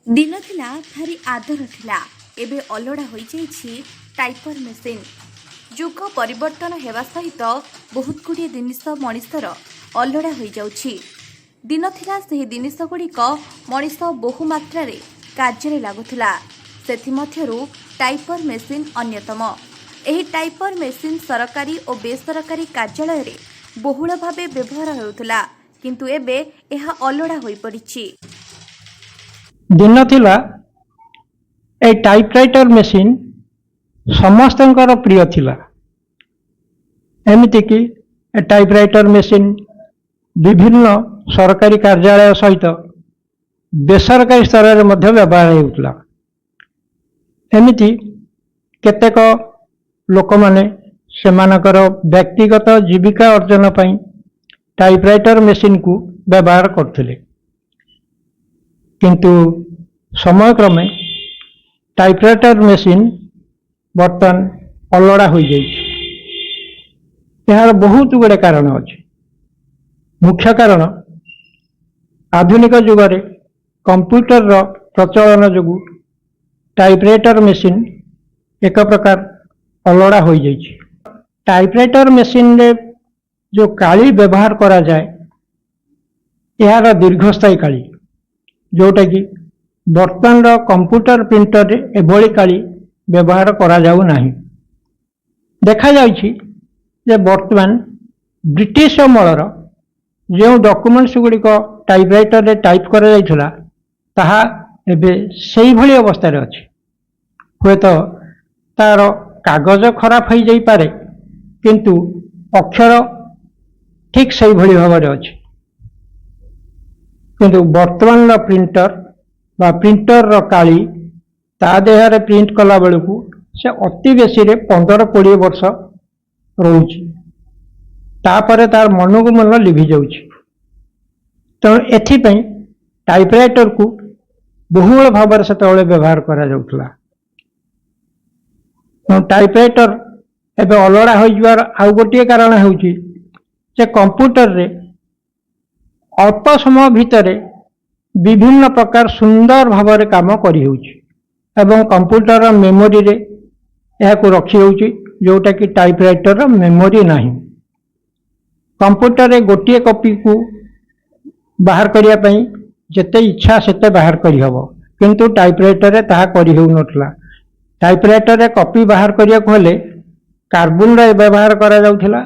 दिन थिला भारी आदर थिला एबे अलड़ा हो जाइछि टाइपर मेसिन। जुग परिवर्तन हेबा सहित बहुत गुड़िए जिनिस मनिषर अलड़ा हो जाउछि। दिन थिला सेही जिनिस गुड़िक मनिष बहु मात्रा रे कार्य लागुथिला। सेथिमध्यरु टाइपर मेसिन अन्यतम। एही टाइपर मेसिन सरकारी और बेसरकारी कार्यालय रे बहुल भावे व्यवहार हेउथिला, किंतु एबे एहा अलड़ा होई पड़िछि। दिन थिला ए टाइपराइटर मेसिन समस्तंकर प्रिय थिला। एमिति कि ए टाइपराइटर मेसिन विभिन्न सरकारी कार्यालय सहित बेसरकारी स्तर में मध्य व्यवहार हेउथिला। एमिति केतेक लोक माने सेमानकर व्यक्तिगत जीविका अर्जन पई टाइपराइटर मेसिन को व्यवहार करथिले, किंतु समय क्रमे टाइपराइटर मेसिन बर्तन अलड़ा हो जाइछि। यार बहुत गुड़े कारण अच्छे। मुख्य कारण आधुनिक जुगरे कंप्यूटर रो प्रचलन जोगु टाइपराइटर मेसिन एक प्रकार अलड़ा हो जाइछि। टाइपराइटर मेसिन रे जो काली व्यवहार करा जाए यार दीर्घस्थायी काली, जोटा कि बर्तमान कंप्यूटर प्रिंटर एभली काली व्यवहार करा जाऊ नाही। देखा जाइछि जे बर्तमान ब्रिटिश अमलर जो डॉक्यूमेंट्स गुड़िक टाइपराइटर रे टाइप करा जाइथिला ताहा एबे सेही भली अवस्था रे अछि। होयत तार कागज खराब हो जाई पारे, किंतु अक्षर ठीक सही भली भाव रे अछि। किंतु वर्तमान प्रिंटर बा प्रिंटर रो काली ता देहरे प्रिंट कला बेलू से अति बेसी रे 15-20 वर्ष रोची, तापर तार मन को मन लिभि जाउछि। तेणु एथिपई टाइपराइटर को बहुल भाव से व्यवहार करा जाउथला। टाइपराइटर एबे अलड़ा हो जवार आउ गोटे कारण होउछि जे कंप्यूटर रे अल्प समय भितर विभिन्न प्रकार सुंदर भाव में काम करी होउछि एवं कंप्यूटर मेमोरी रे यह को रखी होउछि, जोटा कि टाइपराइटर मेमोरी नाही। कंप्यूटर रे गोटे कॉपी को बाहर करिया पई जेते इच्छा सेते बाहर करी हबो, किंतु टाइपराइटर रे ताहा करी हो नथला। टाइपराइटर रे कॉपी बाहर करिया को हेले कार्बन रे व्यवहार करा जाउथला।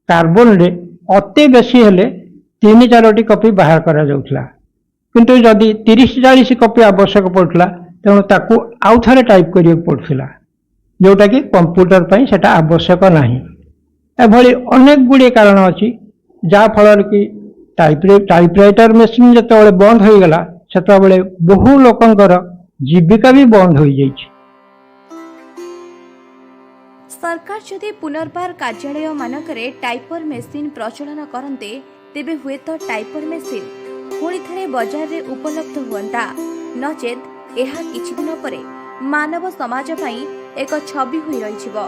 कार्बन रे अति बेसी हेले 3-4टी कॉपी बाहर करा जाउथला, किंतु जदि 30-40 कॉपी आवश्यक पड़थला तेणु ताकू आउ थरे टाइप करिया पड़थला, जोटा कि कंप्यूटर पई सेटा आवश्यक नाही। एभली अनेक गुड़िए कारण अछि जा फल कि टाइपराइटर मेसिन जतबे बंद हो गला सेतबे बहु लोकंकर जीविका भी बंद हो जाइछि। सरकार जदि पुनर्बार कार्यालय मानकरे टाइपर मेसिन प्रचलन करते तेबे हुए तो टाइपर मेसिन पुणी थे बाजार रे उपलब्ध हुअंता, नचेत एहा किछि दिन परे मानव समाज पई एक छवि हुई रहिछिबो।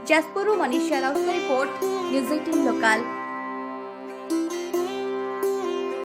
Jajpur Manisha Rout report, news 18 local.